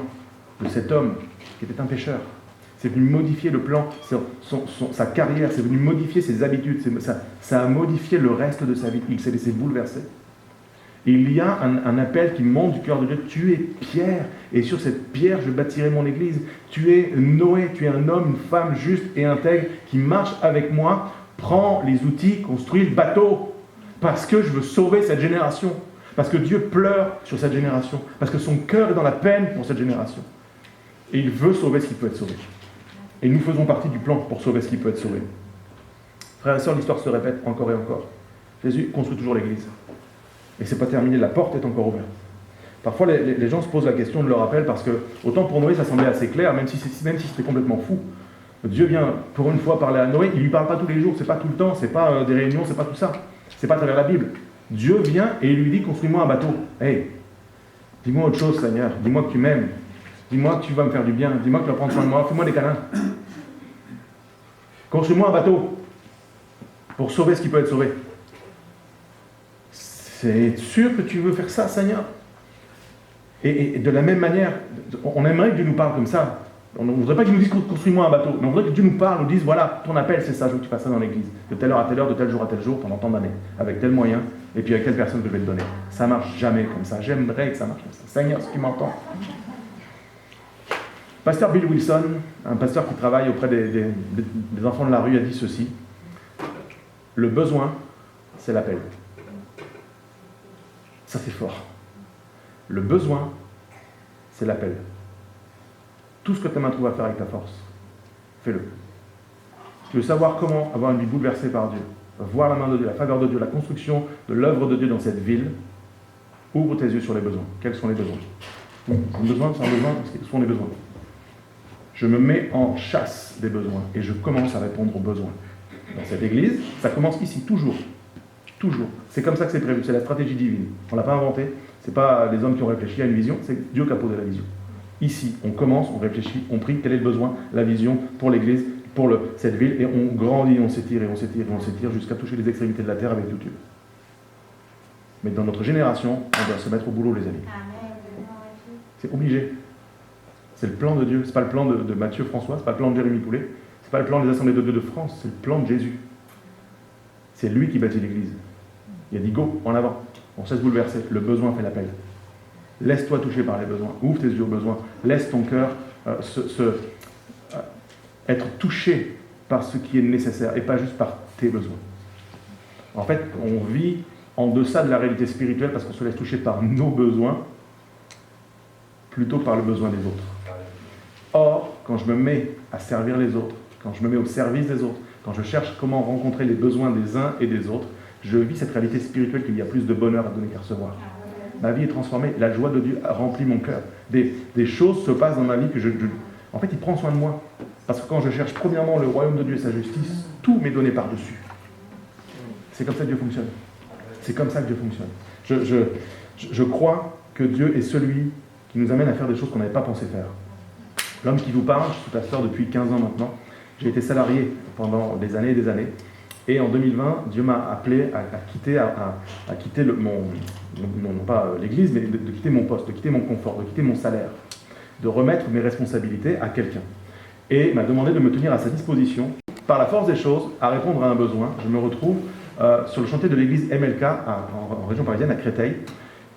de cet homme qui était un pécheur. C'est venu modifier le plan, sa carrière, c'est venu modifier ses habitudes, ça a modifié le reste de sa vie. Il s'est laissé bouleverser. Et il y a un appel qui monte du cœur de Dieu. Tu es Pierre, et sur cette pierre je bâtirai mon église. Tu es Noé, tu es un homme, une femme juste et intègre qui marche avec moi. Prends les outils, construis le bateau. Parce que je veux sauver cette génération. Parce que Dieu pleure sur cette génération. Parce que son cœur est dans la peine pour cette génération. Et il veut sauver ce qui peut être sauvé. Et nous faisons partie du plan pour sauver ce qui peut être sauvé. Frères et sœurs, l'histoire se répète encore et encore. Jésus construit toujours l'église. Et c'est pas terminé, la porte est encore ouverte. Parfois, les gens se posent la question de leur appel parce que, autant pour Noé, ça semblait assez clair, même si c'était complètement fou. Dieu vient pour une fois parler à Noé, il lui parle pas tous les jours, c'est pas tout le temps, c'est pas des réunions, c'est pas tout ça. C'est pas à travers la Bible. Dieu vient et il lui dit, construis-moi un bateau. Hey, dis-moi autre chose, Seigneur. Dis-moi que tu m'aimes. Dis-moi que tu vas me faire du bien. Dis-moi que tu vas prendre soin de moi. Fais-moi des câlins. Construis-moi un bateau pour sauver ce qui peut être sauvé. C'est sûr que tu veux faire ça, Seigneur. Et de la même manière, on aimerait que Dieu nous parle comme ça. On ne voudrait pas qu'il nous dise construis-moi un bateau, mais on voudrait que Dieu nous parle, nous dise voilà, ton appel c'est ça, je veux que tu fasses ça dans l'église, de telle heure à telle heure, de tel jour à tel jour, pendant tant d'années, avec tel moyen, et puis avec telle personne que je vais te donner. Ça marche jamais comme ça, j'aimerais que ça marche comme ça. Seigneur, si tu m'entends. Pasteur Bill Wilson, un pasteur qui travaille auprès des enfants de la rue, a dit ceci: le besoin, c'est l'appel. Ça c'est fort. Le besoin, c'est l'appel. Tout ce que ta main trouve à faire avec ta force, fais-le. Tu veux savoir comment avoir une vie bouleversée par Dieu, voir la main de Dieu, la faveur de Dieu, la construction de l'œuvre de Dieu dans cette ville, ouvre tes yeux sur les besoins. Quels sont les besoins? Un besoin, c'est un besoin, quels sont les besoins? Je me mets en chasse des besoins et je commence à répondre aux besoins. Dans cette église, ça commence ici, toujours. Toujours. C'est comme ça que c'est prévu, c'est la stratégie divine. On ne l'a pas inventé, ce n'est pas les hommes qui ont réfléchi à une vision, c'est Dieu qui a posé la vision. Ici, on commence, on réfléchit, on prie, quel est le besoin, la vision pour l'église, pour cette ville, et on grandit, on s'étire, et on s'étire, et on s'étire, jusqu'à toucher les extrémités de la terre avec YouTube. Mais dans notre génération, on doit se mettre au boulot, les amis. C'est obligé. C'est le plan de Dieu, c'est pas le plan de Mathieu François, c'est pas le plan de Jérémy Poulet, c'est pas le plan des assemblées de Dieu de France, c'est le plan de Jésus. C'est lui qui bâtit l'église. Il a dit go, en avant. On sait se bouleverser, le besoin fait l'appel. Laisse-toi toucher par les besoins, ouvre tes yeux aux besoins, laisse ton cœur être touché par ce qui est nécessaire et pas juste par tes besoins. En fait, on vit en deçà de la réalité spirituelle parce qu'on se laisse toucher par nos besoins plutôt que par le besoin des autres. Or, quand je me mets à servir les autres, quand je me mets au service des autres, quand je cherche comment rencontrer les besoins des uns et des autres, je vis cette réalité spirituelle qu'il y a plus de bonheur à donner qu'à recevoir. Ma vie est transformée, la joie de Dieu a rempli mon cœur. Des choses se passent dans ma vie que en fait, il prend soin de moi. Parce que quand je cherche premièrement le royaume de Dieu et sa justice, tout m'est donné par-dessus. C'est comme ça que Dieu fonctionne. C'est comme ça que Dieu fonctionne. Je crois que Dieu est celui qui nous amène à faire des choses qu'on n'avait pas pensé faire. L'homme qui vous parle, je suis pasteur depuis 15 ans maintenant, j'ai été salarié pendant des années et des années. Et en 2020, Dieu m'a appelé à quitter, non pas l'église, mais de quitter mon poste, de quitter mon confort, de quitter mon salaire, de remettre mes responsabilités à quelqu'un. Et m'a demandé de me tenir à sa disposition, par la force des choses, à répondre à un besoin. Je me retrouve sur le chantier de l'église MLK, en région parisienne, à Créteil,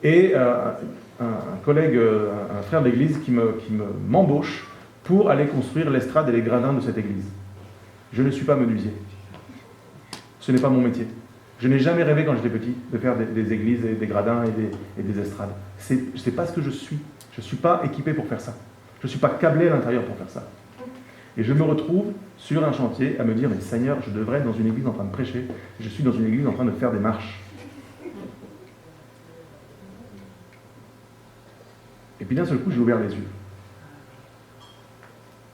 et un collègue, un frère de l'église qui m'embauche pour aller construire l'estrade et les gradins de cette église. Je ne suis pas menuisier. Ce n'est pas mon métier. Je n'ai jamais rêvé quand j'étais petit de faire des églises et des gradins et des estrades. C'est pas ce que je suis. Je ne suis pas équipé pour faire ça. Je ne suis pas câblé à l'intérieur pour faire ça. Et je me retrouve sur un chantier à me dire, mais Seigneur, je devrais être dans une église en train de prêcher. Je suis dans une église en train de faire des marches. Et puis d'un seul coup, j'ai ouvert les yeux.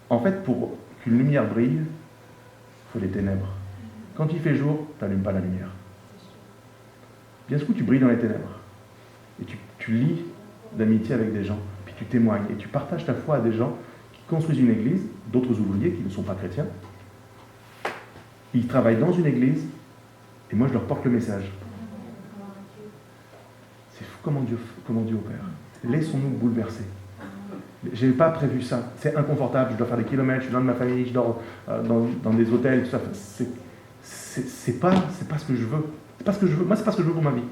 En fait, pour qu'une lumière brille, il faut des ténèbres. Quand il fait jour, tu n'allumes pas la lumière. Bien sûr, tu brilles dans les ténèbres. Et tu lis d'amitié avec des gens, puis tu témoignes, et tu partages ta foi à des gens qui construisent une église, d'autres ouvriers qui ne sont pas chrétiens. Ils travaillent dans une église, et moi je leur porte le message. C'est fou comment Dieu opère. Laissons-nous bouleverser. Je n'ai pas prévu ça. C'est inconfortable, je dois faire des kilomètres, je suis loin de ma famille, je dors dans des hôtels, tout ça. C'est pas ce que je veux. C'est pas ce que je veux. Moi, c'est pas ce que je veux pour ma vie.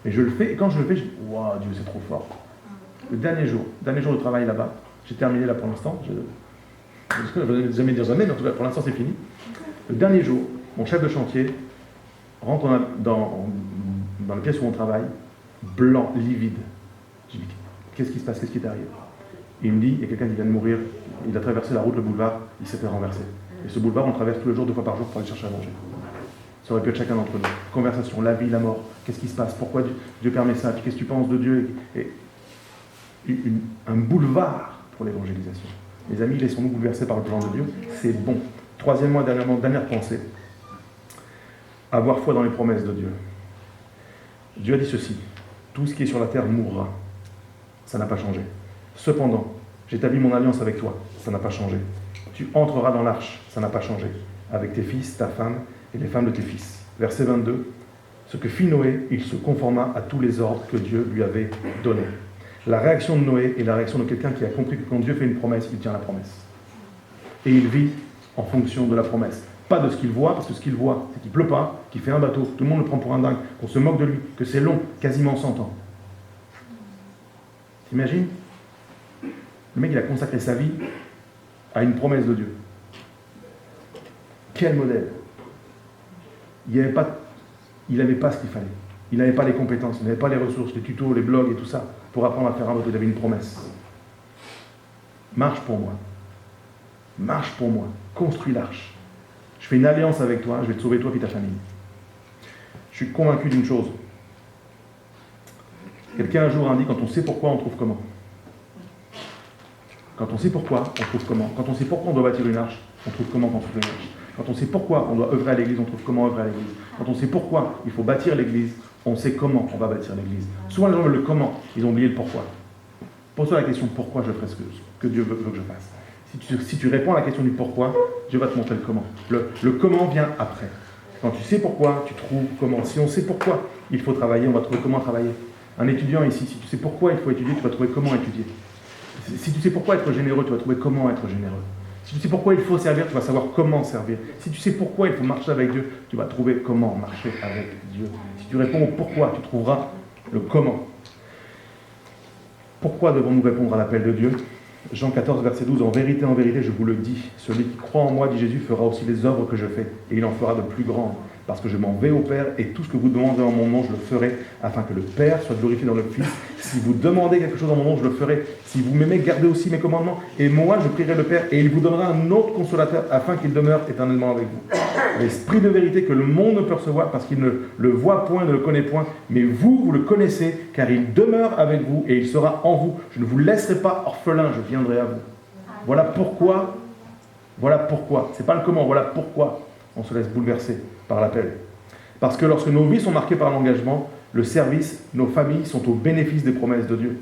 Et je le fais, et quand je le fais, je dis « Waouh, Dieu, c'est trop fort ». Le dernier jour de travail là-bas, j'ai terminé là pour l'instant, je ne vais jamais dire jamais, mais en tout cas, pour l'instant, c'est fini. Le dernier jour, mon chef de chantier rentre dans la pièce où on travaille, blanc, livide. Je dis « Qu'est-ce qui se passe? Qu'est-ce qui t'arrive ?» Il me dit « Il y a quelqu'un qui vient de mourir, il a traversé la route, le boulevard, il s'est fait renverser. » Et ce boulevard, on le traverse tous les jours, 2 fois par jour pour aller chercher à manger. Ça aurait pu être chacun d'entre nous. Conversation, la vie, la mort. Qu'est-ce qui se passe? Pourquoi Dieu permet ça? Qu'est-ce que tu penses de Dieu? Et un boulevard pour l'évangélisation. Les amis, laissons-nous bouleverser par le plan de Dieu. C'est bon. Troisièmement, dernière pensée. Avoir foi dans les promesses de Dieu. Dieu a dit ceci. Tout ce qui est sur la terre mourra. Ça n'a pas changé. Cependant, j'établis mon alliance avec toi. Ça n'a pas changé. Tu entreras dans l'arche. Ça n'a pas changé. Avec tes fils, ta femme et les femmes de tes fils. Verset 22. Ce que fit Noé, il se conforma à tous les ordres que Dieu lui avait donnés. La réaction de Noé est la réaction de quelqu'un qui a compris que quand Dieu fait une promesse, il tient la promesse. Et il vit en fonction de la promesse. Pas de ce qu'il voit, parce que ce qu'il voit, c'est qu'il ne pleut pas, qu'il fait un bateau, tout le monde le prend pour un dingue, qu'on se moque de lui, que c'est long, quasiment 100 ans. T'imagines? Le mec, il a consacré sa vie à une promesse de Dieu. Quel modèle! Il n'avait pas ce qu'il fallait. Il n'avait pas les compétences, il n'avait pas les ressources, les tutos, les blogs et tout ça pour apprendre à faire un bateau. Il avait une promesse. Marche pour moi. Marche pour moi. Construis l'arche. Je fais une alliance avec toi, je vais te sauver toi et ta famille. Je suis convaincu d'une chose. Quelqu'un un jour a dit, quand on sait pourquoi, on trouve comment. Quand on sait pourquoi, on trouve comment. Quand on sait pourquoi on doit bâtir une arche, on trouve comment construire une arche. Quand on sait pourquoi on doit œuvrer à l'église, on trouve comment œuvrer à l'église. Quand on sait pourquoi il faut bâtir l'église, on sait comment on va bâtir l'église. Souvent les gens veulent le comment, ils ont oublié le pourquoi. Pose-toi la question pourquoi je ferai ce que Dieu veut que je fasse. Si tu réponds à la question du pourquoi, Dieu va te montrer le comment. Le comment vient après. Quand tu sais pourquoi, tu trouves comment. Si on sait pourquoi il faut travailler, on va trouver comment travailler. Un étudiant ici, si tu sais pourquoi il faut étudier, tu vas trouver comment étudier. Si tu sais pourquoi être généreux, tu vas trouver comment être généreux. Si tu sais pourquoi il faut servir, tu vas savoir comment servir. Si tu sais pourquoi il faut marcher avec Dieu, tu vas trouver comment marcher avec Dieu. Si tu réponds au pourquoi, tu trouveras le comment. Pourquoi devons-nous répondre à l'appel de Dieu? Jean 14, verset 12, en vérité, je vous le dis, celui qui croit en moi, dit Jésus, fera aussi les œuvres que je fais, et il en fera de plus grandes, parce que je m'en vais au Père, et tout ce que vous demandez en mon nom, je le ferai, afin que le Père soit glorifié dans le Fils. Si vous demandez quelque chose en mon nom, je le ferai. Si vous m'aimez, gardez aussi mes commandements, et moi, je prierai le Père, et il vous donnera un autre consolateur, afin qu'il demeure éternellement avec vous. L'Esprit de vérité que le monde ne peut recevoir, parce qu'il ne le voit point, ne le connaît point, mais vous le connaissez, car il demeure avec vous, et il sera en vous. Je ne vous laisserai pas orphelin, je viendrai à vous. Voilà pourquoi, c'est pas le comment, voilà pourquoi on se laisse bouleverser par l'appel. Parce que lorsque nos vies sont marquées par l'engagement, le service, nos familles sont au bénéfice des promesses de Dieu.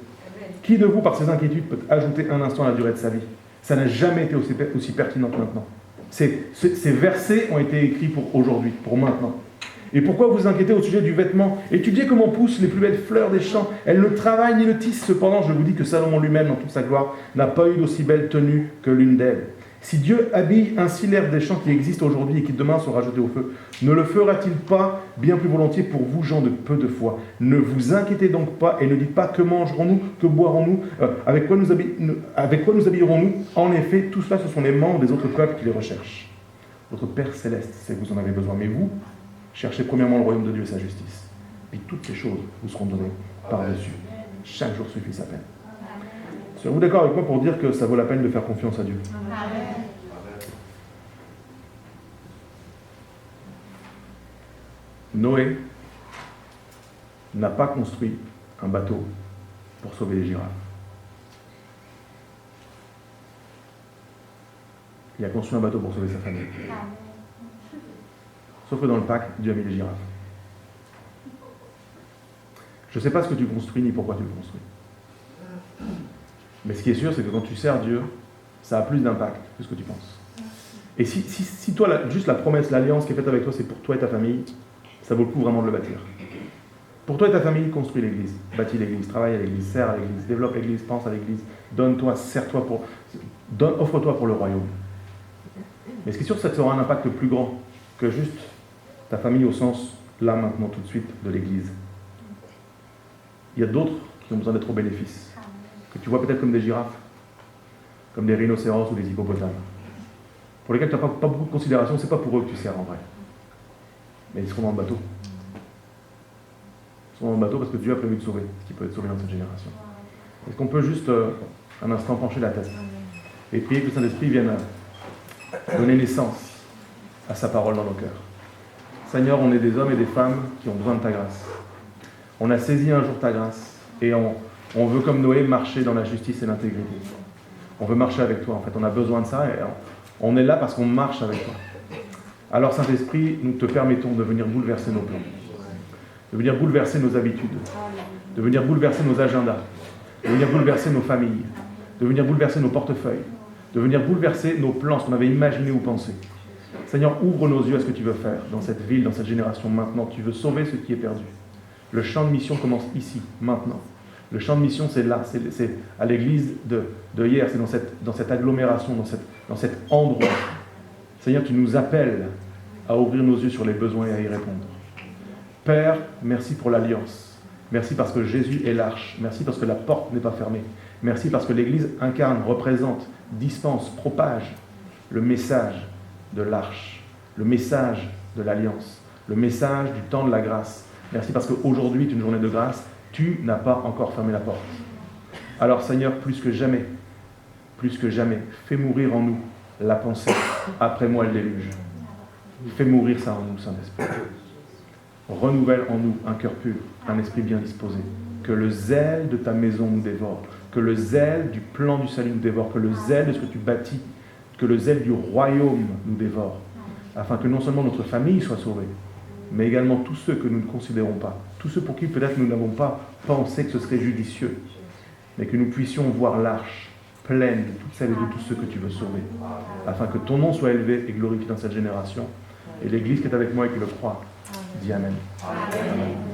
Qui de vous, par ses inquiétudes, peut ajouter un instant à la durée de sa vie? Ça n'a jamais été aussi pertinent que maintenant. Ces versets ont été écrits pour aujourd'hui, pour maintenant. Et pourquoi vous inquiétez au sujet du vêtement? Étudiez comment poussent les plus belles fleurs des champs. Elles ne travaillent ni ne tissent. Cependant, je vous dis que Salomon lui-même, dans toute sa gloire, n'a pas eu d'aussi belle tenue que l'une d'elles. Si Dieu habille ainsi l'herbe des champs qui existe aujourd'hui et qui demain sera jetée au feu, ne le fera-t-il pas bien plus volontiers pour vous, gens de peu de foi? Ne vous inquiétez donc pas et ne dites pas que mangerons-nous, que boirons-nous, avec quoi nous habillerons-nous? En effet, tout cela, ce sont les membres des autres peuples qui les recherchent. Votre Père Céleste sait que vous en avez besoin. Mais vous, cherchez premièrement le royaume de Dieu et sa justice. Puis toutes ces choses vous seront données par-dessus. Chaque jour suffit sa peine. Serez-vous d'accord avec moi pour dire que ça vaut la peine de faire confiance à Dieu? Noé n'a pas construit un bateau pour sauver les girafes. Il a construit un bateau pour sauver sa famille. Sauf que dans le pack, Dieu a mis les girafes. Je ne sais pas ce que tu construis ni pourquoi tu le construis. Mais ce qui est sûr, c'est que quand tu sers Dieu, ça a plus d'impact que ce que tu penses. Et si toi, juste la promesse, l'alliance qui est faite avec toi, c'est pour toi et ta famille, ça vaut le coup vraiment de le bâtir. Pour toi et ta famille, construis l'église, bâtis l'église, travaille à l'église, sers à l'église, développe l'église, pense à l'église, donne-toi, sers-toi offre-toi pour le royaume. Mais ce qui est sûr, c'est que ça aura un impact plus grand que juste ta famille au sens, là, maintenant, tout de suite, de l'église. Il y a d'autres qui ont besoin d'être au bénéfice, que tu vois peut-être comme des girafes, comme des rhinocéros ou des hippopotames, pour lesquels tu n'as pas beaucoup de considération, c'est pas pour eux que tu sers en vrai. Mais ils seront dans le bateau. Ils seront dans le bateau parce que Dieu a prévu de sauver ce qui peut être sauvé dans cette génération. Est-ce qu'on peut juste un instant pencher la tête et prier que le Saint-Esprit vienne donner naissance à sa parole dans nos cœurs? Seigneur, on est des hommes et des femmes qui ont besoin de ta grâce. On a saisi un jour ta grâce et on veut, comme Noé, marcher dans la justice et l'intégrité. On veut marcher avec toi, en fait. On a besoin de ça et on est là parce qu'on marche avec toi. Alors, Saint-Esprit, nous te permettons de venir bouleverser nos plans, de venir bouleverser nos habitudes, de venir bouleverser nos agendas, de venir bouleverser nos familles, de venir bouleverser nos portefeuilles, de venir bouleverser nos plans, ce qu'on avait imaginé ou pensé. Seigneur, ouvre nos yeux à ce que tu veux faire dans cette ville, dans cette génération maintenant. Tu veux sauver ce qui est perdu. Le champ de mission commence ici, maintenant. Le champ de mission, c'est là, c'est à l'église de hier, c'est dans cette agglomération, dans cet endroit. Seigneur, tu nous appelles à ouvrir nos yeux sur les besoins et à y répondre. Père, merci pour l'alliance. Merci parce que Jésus est l'arche. Merci parce que la porte n'est pas fermée. Merci parce que l'Église incarne, représente, dispense, propage le message de l'arche, le message de l'alliance, le message du temps de la grâce. Merci parce qu'aujourd'hui est une journée de grâce. Tu n'as pas encore fermé la porte. Alors Seigneur, plus que jamais, fais mourir en nous la pensée, après moi le déluge. Fais mourir ça en nous, Saint-Esprit. Renouvelle en nous un cœur pur, un esprit bien disposé. Que le zèle de ta maison nous dévore, que le zèle du plan du salut nous dévore, que le zèle de ce que tu bâtis, que le zèle du royaume nous dévore, afin que non seulement notre famille soit sauvée, mais également tous ceux que nous ne considérons pas, tous ceux pour qui peut-être nous n'avons pas pensé que ce serait judicieux, mais que nous puissions voir l'arche pleine de toutes celles et de tous ceux que tu veux sauver, afin que ton nom soit élevé et glorifié dans cette génération. Et l'Église qui est avec moi et qui le croit, dit Amen. Amen.